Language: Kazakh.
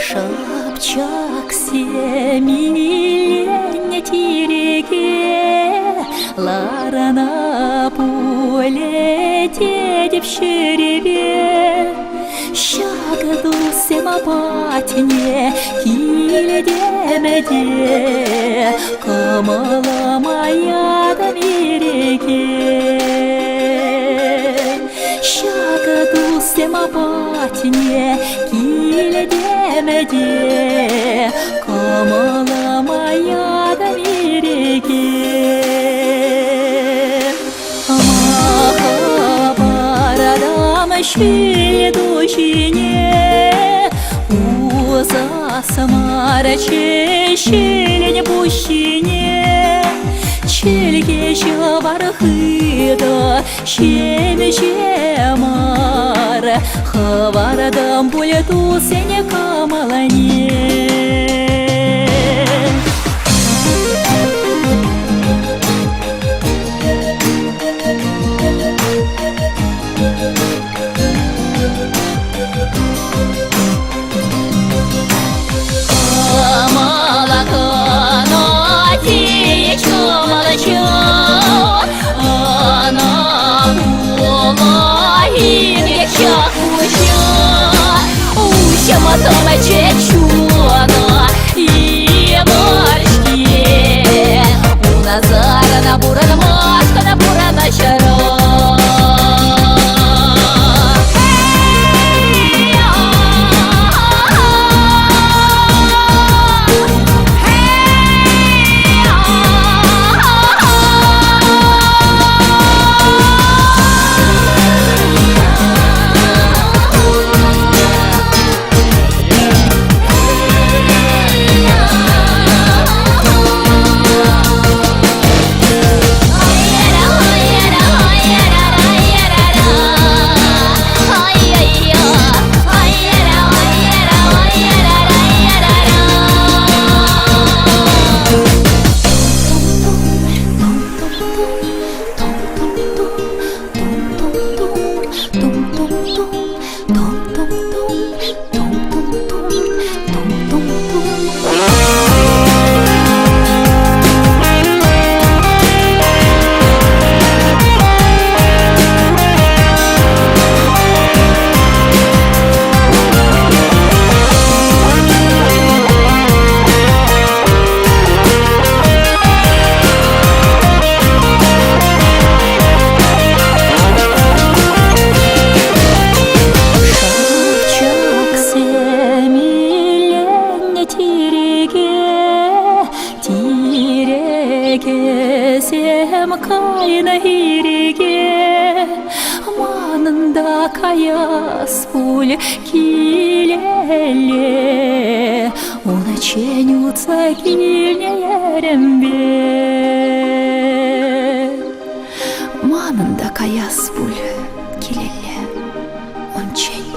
Шапчак семилетня тереге, ларана поле дедев череве. Шагаду семапатне киледемеде, камала моя да береге. Шагаду семапатне киледемеде, камала моя да береге. Махабарадам шведущине, уза самара чещелень пущине. Челге жабархыда щеме жемар, хаварадам пулету сене камалане. Матома чечуна и морщки, у Назара на бурана машка, на бурана чара. Сем кайна хириге, манында каяс пуль килеле, уна ченются кильне ерембе. Манында каяс пуль килеле, он чень.